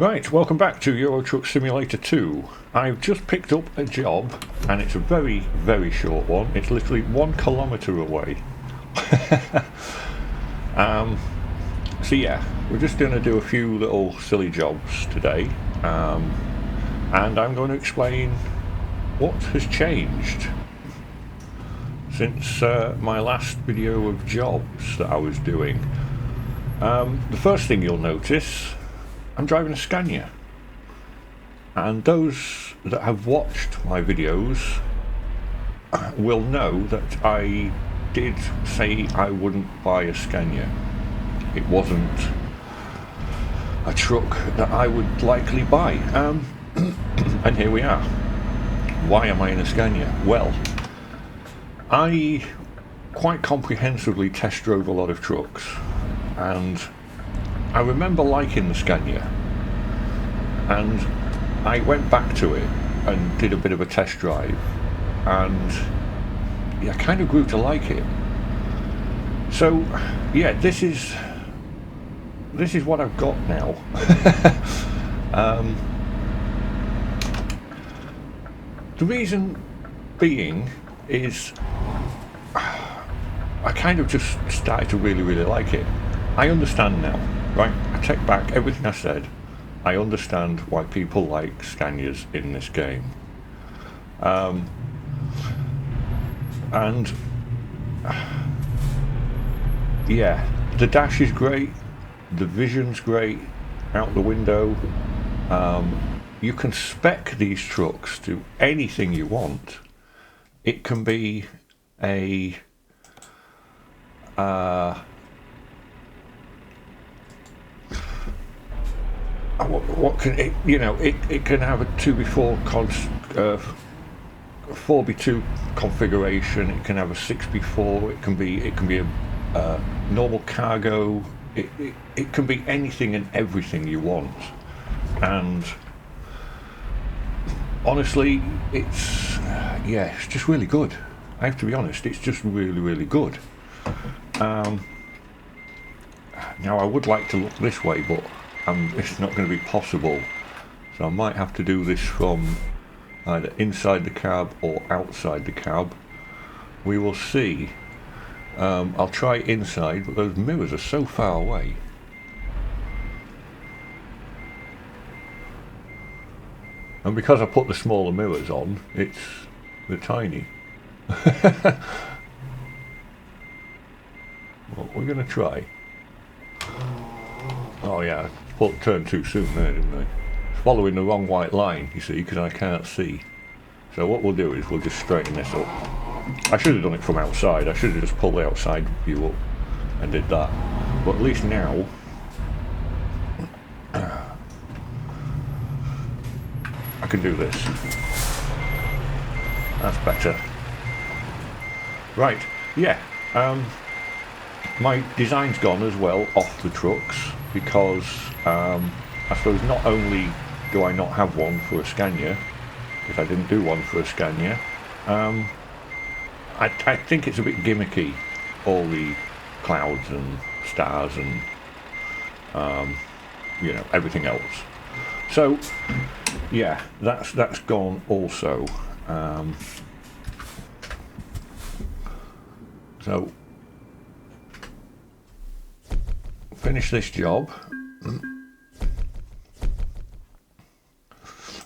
Right, welcome back to Euro Truck Simulator 2. I've just picked up a job, and it's a very, very short one. It's literally 1 kilometre away. So yeah, we're just going to do a few little silly jobs today, and I'm going to explain what has changed since my last video of jobs that I was doing. The first thing you'll notice, I'm driving a Scania, and those that have watched my videos will know that I did say I wouldn't buy a Scania. It wasn't a truck that I would likely buy, and here we are. Why am I in a Scania? Well, I quite comprehensively test drove a lot of trucks, and I remember liking the Scania, and I went back to it and did a bit of a test drive, and yeah, I kind of grew to like it. So yeah, this is what I've got now. The reason being is I kind of just started to really like it. I understand now, right? I take back everything I said. I understand why people like Scanias in this game. And yeah, the dash is great, the vision's great out the window. You can spec these trucks to anything you want. It can be a what can it, you know, it can have a 2x4 4x2 configuration. It can have a 6x4. It can be a normal cargo. It can be anything and everything you want. And honestly, it's just really good. I have to be honest, it's just really good. Now I would like to look this way, but it's not going to be possible, so I might have to do this from either inside the cab or outside the cab. We will see. I'll try inside, but those mirrors are so far away. And because I put the smaller mirrors on, they're tiny. Well, we're going to try. Oh yeah, I turned too soon there, didn't I? Following the wrong white line, you see, because I can't see. So what we'll do is we'll just straighten this up. I should have done it from outside. I should have just pulled the outside view up and did that. But at least now I can do this. That's better. Right, yeah. My design's gone as well off the trucks because I suppose not only do I not have one for a Scania, if I didn't do one for a Scania, I think it's a bit gimmicky, all the clouds and stars and you know, everything else. So yeah, that's gone also. So finish this job.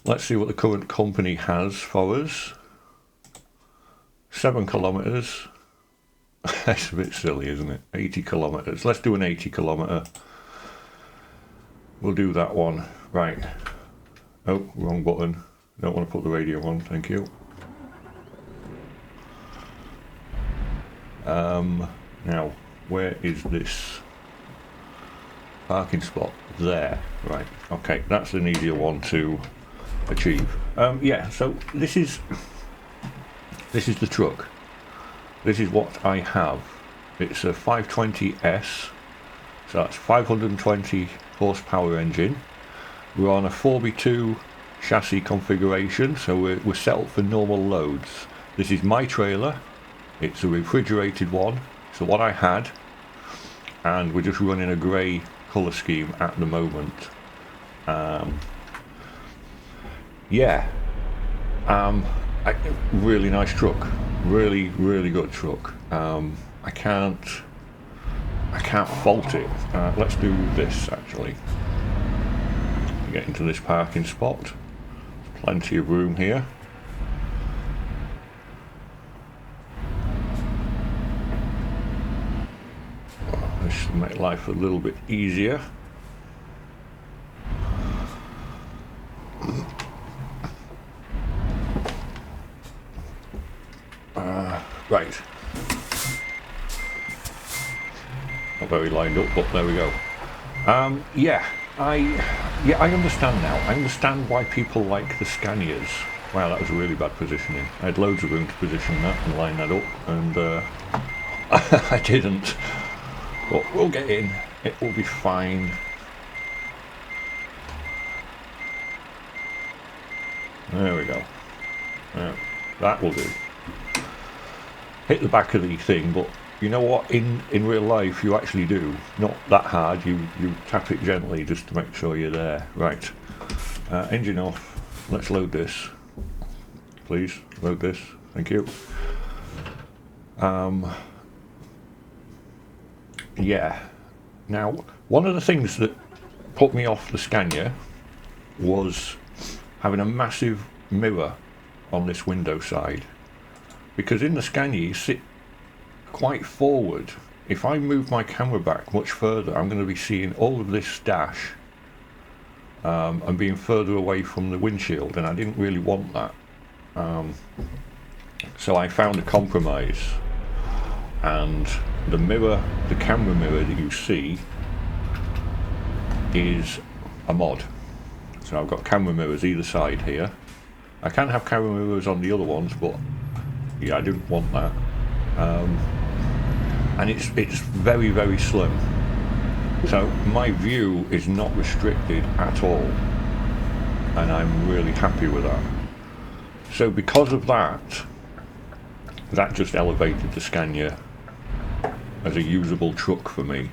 Let's see what the current company has for us. 7 kilometres. That's a bit silly, isn't it? 80 kilometres. Let's do an 80 kilometre. We'll do that one. Right. Oh, wrong button. Don't want to put the radio on, thank you. Now, where is this parking spot? There. Right. Okay, that's an easier one to achieve. Yeah, so this is the truck. This is what I have. It's a 520S, so that's 520 horsepower engine. We're on a 4x2 chassis configuration, so we're set up for normal loads. This is my trailer. It's a refrigerated one, so what I had, and we're just running a grey colour scheme at the moment. Yeah, really nice truck, really good truck. I can't fault it. Let's do this actually. Get into this parking spot. There's plenty of room here. This will make life a little bit easier. Right. Not very lined up, but there we go. Yeah, I understand now. I understand why people like the Scanias. Wow, that was a really bad positioning. I had loads of room to position that and line that up, and I didn't. But we'll get in. It will be fine. There we go. That will do. Hit the back of the thing, but you know what? In real life, you actually do. Not that hard. You tap it gently just to make sure you're there. Right. Engine off. Let's load this. Please load this. Thank you. Yeah. Now, one of the things that put me off the Scania was having a massive mirror on this window side, because in the Scania you sit quite forward. If I move my camera back much further, I'm going to be seeing all of this dash and being further away from the windshield, and I didn't really want that. So I found a compromise, and the mirror, the camera mirror that you see, is a mod. So I've got camera mirrors either side here. I can have camera mirrors on the other ones, but yeah, I didn't want that. And it's very slim. So my view is not restricted at all, and I'm really happy with that. So because of that, that just elevated the Scania as a usable truck for me.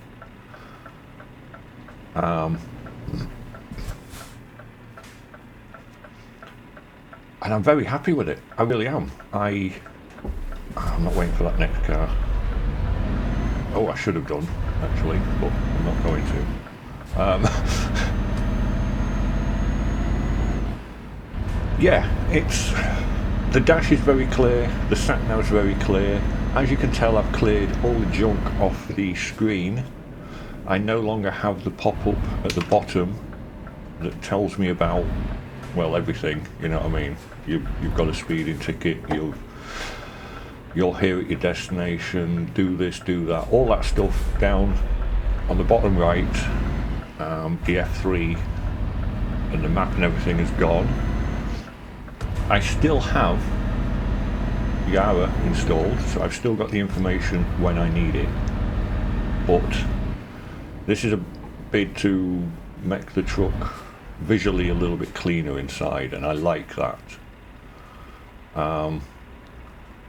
And I'm very happy with it. I really am. I'm not waiting for that next car. Oh, I should have done, actually, but I'm not going to. Yeah, the dash is very clear, the sat-nav is very clear. As you can tell, I've cleared all the junk off the screen. I no longer have the pop-up at the bottom that tells me about, well, everything, you know what I mean? You've got a speeding ticket, you're here at your destination, do this, do that, all that stuff down on the bottom right. The F3 and the map and everything is gone. I still have YARA installed, so I've still got the information when I need it, but this is a bit to make the truck visually a little bit cleaner inside, and I like that.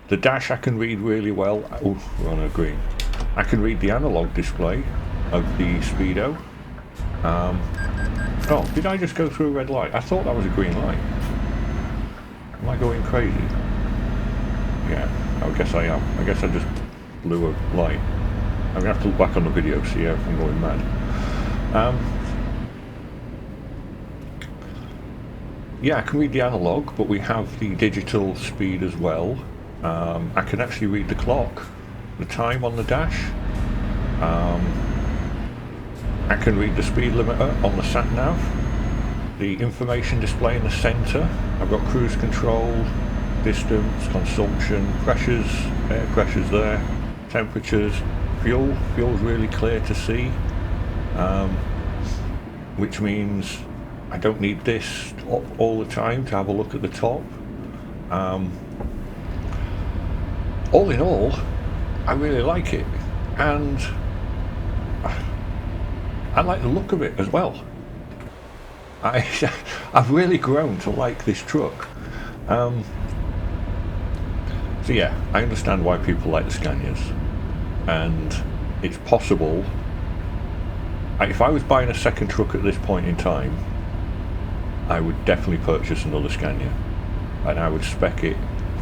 The dash I can read really well. Oh, we're on a green. I can read the analog display of the speedo. Oh, did I just go through a red light? I thought that was a green light. Am I going crazy? Yeah, I guess I am. I guess I just blew a light. I'm going to have to look back on the video to see if I'm going mad. Yeah, I can read the analog, but we have the digital speed as well. I can actually read the clock, the time on the dash. I can read the speed limiter on the sat-nav, the information display in the centre. I've got cruise control, distance, consumption, pressures, air pressures there, temperatures, fuel's really clear to see, which means I don't need this up all the time to have a look at the top. All in all, I really like it, and I like the look of it as well. I've really grown to like this truck. So yeah, I understand why people like the Scanias, and it's possible. If I was buying a second truck at this point in time, I would definitely purchase another Scania, and I would spec it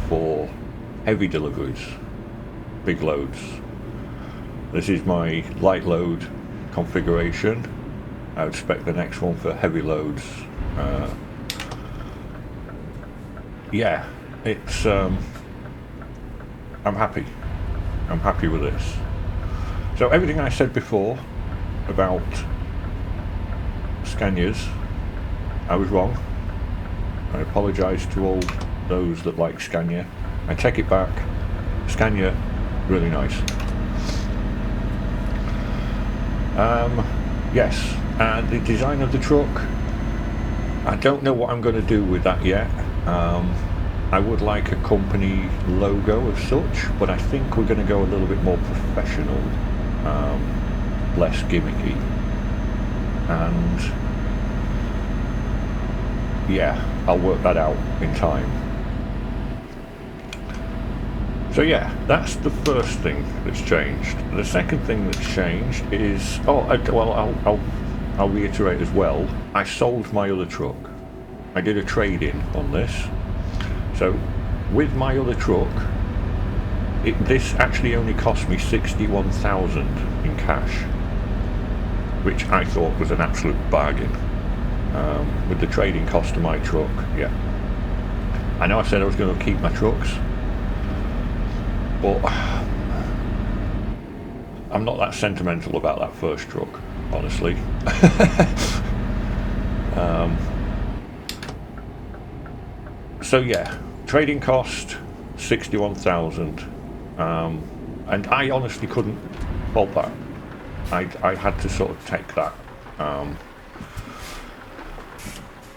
for heavy deliveries, big loads. This is my light load configuration. I would spec the next one for heavy loads. Yeah, it's I'm happy with this. So everything I said before about Scanias, I was wrong. I apologise to all those that like Scania. I take it back. Scania, really nice. Yes, and the design of the truck, I don't know what I'm going to do with that yet. I would like a company logo as such, but I think we're going to go a little bit more professional, less gimmicky, and yeah, I'll work that out in time. So yeah, that's the first thing that's changed. The second thing that's changed is, I'll reiterate as well, I sold my other truck. I did a trade-in on this. So with my other truck, this actually only cost me 61,000 in cash, which I thought was an absolute bargain. With the trading cost of my truck, yeah. I know I said I was going to keep my trucks, but I'm not that sentimental about that first truck, honestly. So yeah, trading cost 61,000, and I honestly couldn't fault that. I had to sort of take that.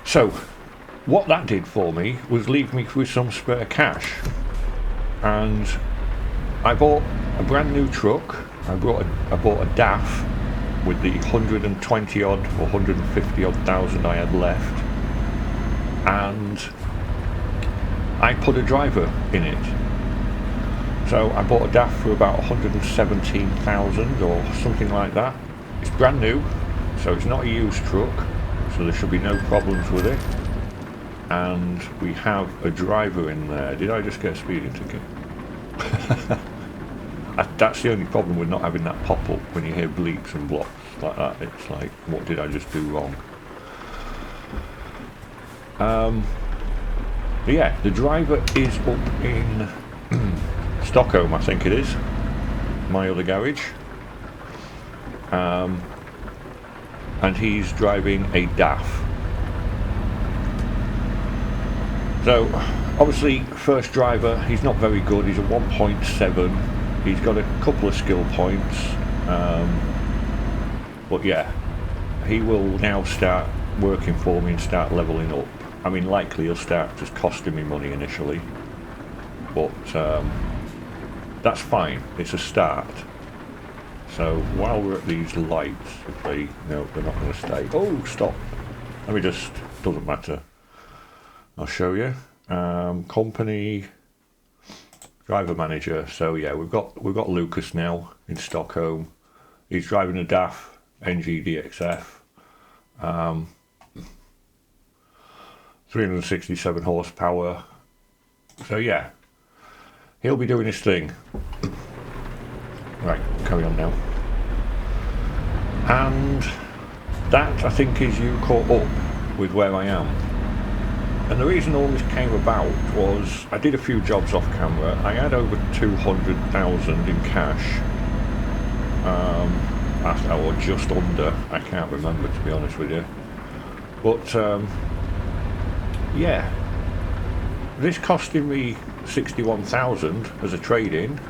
So what that did for me was leave me with some spare cash, and I bought a brand new truck. I bought a DAF with the 120 odd or 150 odd thousand I had left, and I put a driver in it. So I bought a DAF for about 117,000 or something like that. It's brand new, so it's not a used truck, so there should be no problems with it. And we have a driver in there. Did I just get a speeding ticket? That's the only problem with not having that pop-up when you hear bleeps and blocks like that. It's like, what did I just do wrong? Yeah, the driver is up in Stockholm, I think it is, my other garage, and he's driving a DAF. So obviously first driver, he's not very good. He's a 1.7. he's got a couple of skill points, but yeah, he will now start working for me and start leveling up. I mean, likely he'll start just costing me money initially, but that's fine, it's a start. So while we're at these lights, if they, no, they're not going to stay. Oh, stop. Let me just, doesn't matter. I'll show you. Company, driver manager. So yeah, we've got Lucas now in Stockholm. He's driving a DAF NGDXF. 367 horsepower. So yeah, he'll be doing his thing. Right, carry on now. And that, I think, is you caught up with where I am. And the reason all this came about was I did a few jobs off camera. I had over 200,000 in cash, or just under. I can't remember, to be honest with you. But yeah, this costing me 61,000 as a trade-in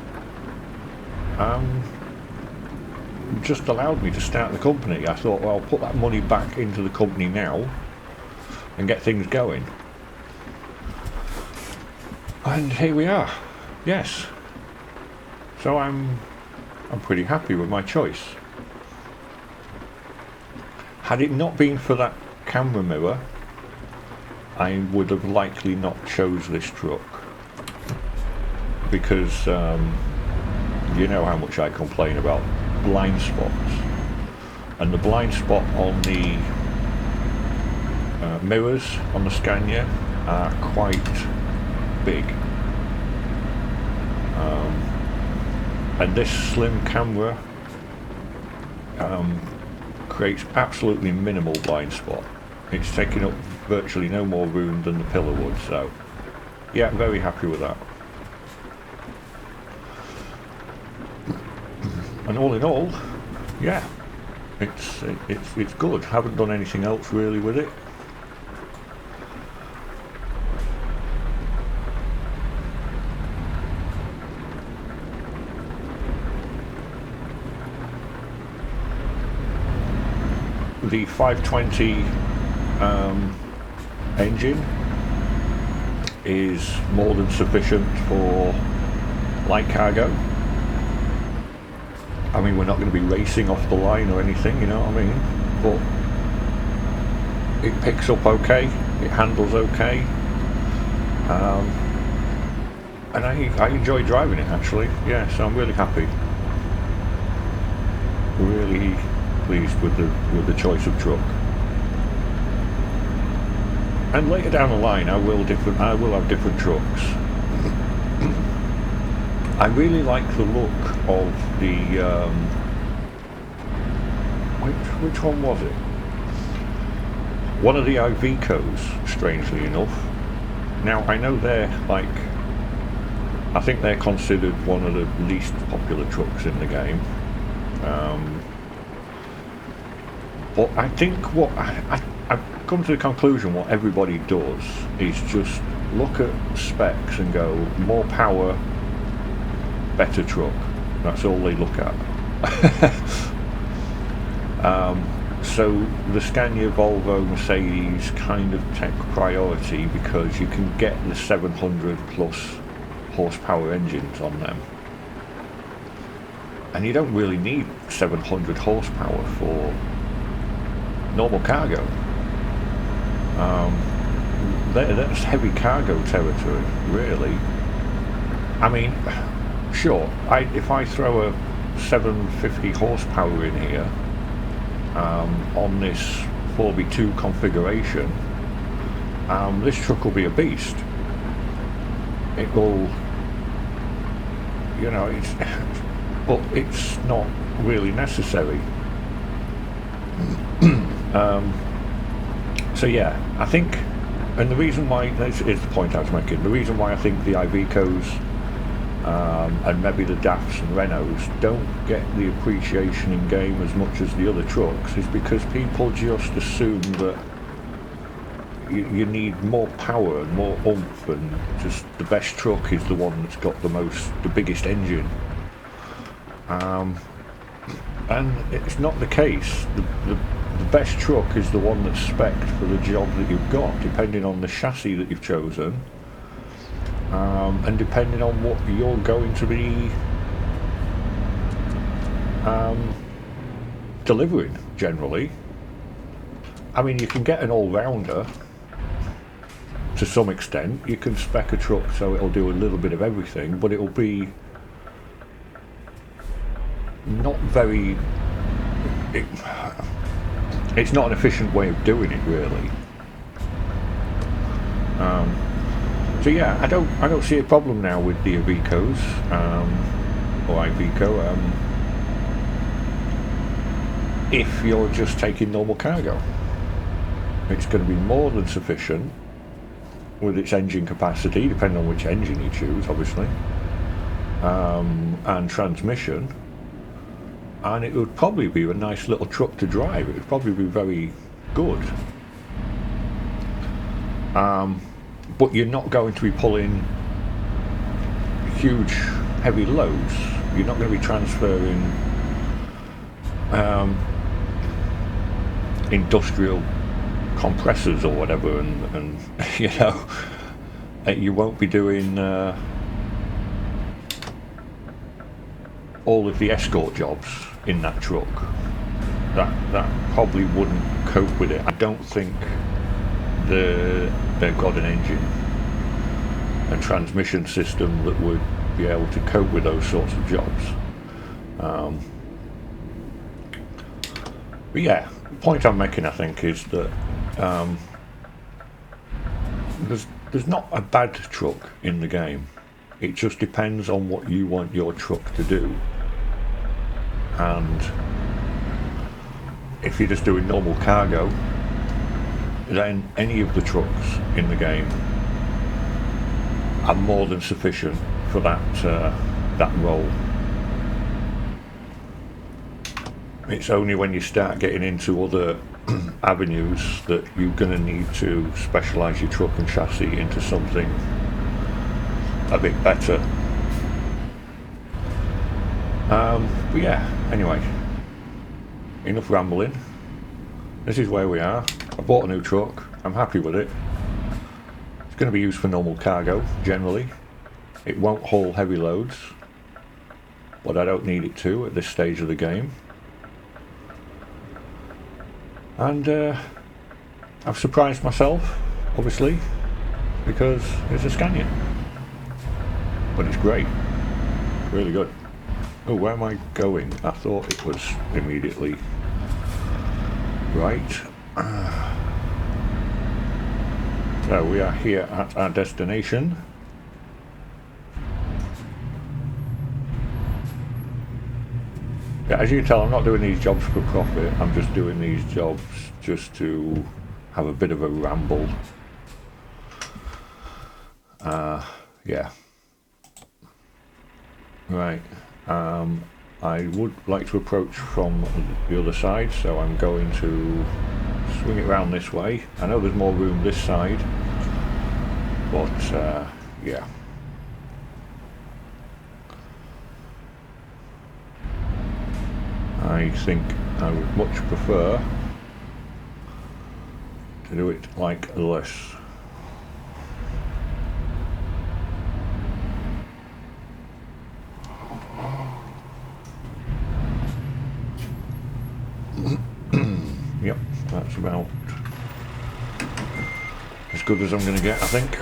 just allowed me to start the company. I thought, well, I'll put that money back into the company now and get things going. And here we are. Yes. So I'm pretty happy with my choice. Had it not been for that camera mirror, I would have likely not chose this truck, because you know how much I complain about blind spots, and the blind spot on the mirrors on the Scania are quite big, and this slim camera creates absolutely minimal blind spot. It's taking up virtually no more room than the pillar would, so yeah, very happy with that. And all in all, yeah, it's good. Haven't done anything else really with it. The 520 engine is more than sufficient for light cargo. I mean, we're not going to be racing off the line or anything, you know what I mean? But it picks up okay, it handles okay, and I enjoy driving it actually. Yeah, so I'm really happy. Really pleased with the choice of truck. And later down the line, I will have different trucks. I really like the look of the which one was it? One of the Ivecos, strangely enough. Now I know they're like, I think they're considered one of the least popular trucks in the game. But I think what I've come to the conclusion what everybody does is just look at specs and go, more power, better truck. That's all they look at. So the Scania, Volvo, Mercedes kind of take priority because you can get the 700 plus horsepower engines on them, and you don't really need 700 horsepower for normal cargo. That's heavy cargo territory, really. I mean, sure, if I throw a 750 horsepower in here on this 4x2 configuration, this truck will be a beast. It will, you know, but it's not really necessary. So yeah, I think, and the reason why, this is the point I was making, the reason why I think the Ivecos and maybe the DAFs and Renaults don't get the appreciation in game as much as the other trucks is because people just assume that you need more power and more oomph, and just the best truck is the one that's got the biggest engine. And it's not the case. The best truck is the one that's spec'd for the job that you've got, depending on the chassis that you've chosen, and depending on what you're going to be delivering, generally. I mean, you can get an all-rounder to some extent. You can spec a truck so it'll do a little bit of everything, but it'll be not very... It's not an efficient way of doing it, really. So yeah, I don't see a problem now with the Ivecos, or Iveco, if you're just taking normal cargo. It's going to be more than sufficient with its engine capacity, depending on which engine you choose, obviously, and transmission. And it would probably be a nice little truck to drive. It would probably be very good. But you're not going to be pulling huge, heavy loads. You're not going to be transferring industrial compressors or whatever, and you know, you won't be doing all of the escort jobs in that truck. That probably wouldn't cope with it. I don't think they've got an engine and transmission system that would be able to cope with those sorts of jobs. But yeah, the point I'm making, I think, is that there's not a bad truck in the game. It just depends on what you want your truck to do. And if you're just doing normal cargo, then any of the trucks in the game are more than sufficient for that role. It's only when you start getting into other avenues that you're going to need to specialise your truck and chassis into something a bit better. But yeah, anyway, enough rambling. This is where we are. I bought a new truck. I'm happy with it. It's going to be used for normal cargo, generally. It won't haul heavy loads, but I don't need it to at this stage of the game. And I've surprised myself, obviously, because it's a Scania. But it's great. Really good. Oh, where am I going? I thought it was immediately right. So we are here at our destination. Yeah, as you can tell, I'm not doing these jobs for profit. I'm just doing these jobs just to have a bit of a ramble. Yeah. Right. I would like to approach from the other side, so I'm going to swing it around this way. I know there's more room this side, but yeah. I think I would much prefer to do it like this. Yep, that's about as good as I'm going to get, I think.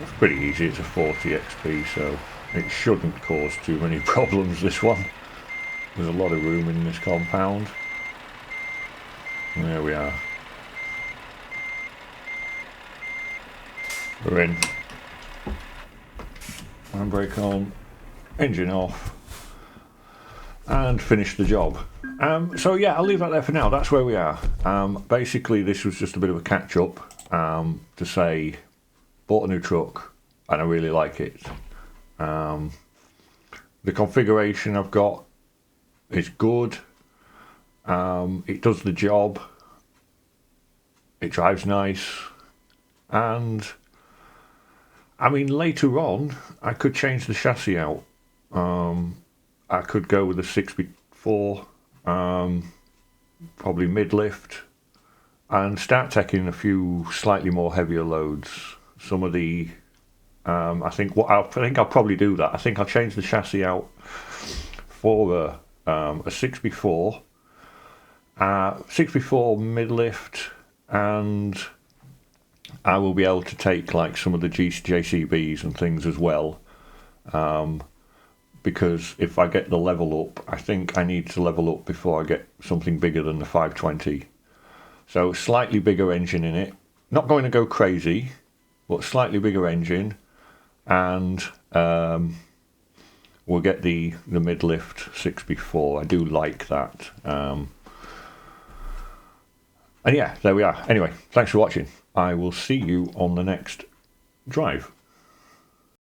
It's pretty easy, it's a 40 XP, so it shouldn't cause too many problems, this one. There's a lot of room in this compound. There we are. We're in. Handbrake on, engine off, and finish the job. So yeah, I'll leave that there for now. That's where we are. Basically, this was just a bit of a catch-up to say, bought a new truck, and I really like it. The configuration I've got is good. It does the job. It drives nice. And I mean, later on, I could change the chassis out. I could go with a 6x4, probably mid-lift, and start taking a few slightly more heavier loads. Some of the I think I'll probably do that. I think I'll change the chassis out for a 6x4, 6x4 mid-lift, and I will be able to take like some of the JCBs and things as well, because if I get the level up, I think I need to level up before I get something bigger than the 520. So slightly bigger engine in it, not going to go crazy, but slightly bigger engine, and we'll get the mid-lift 6x4. I do like that. And yeah, there we are. Anyway, thanks for watching. I will see you on the next drive.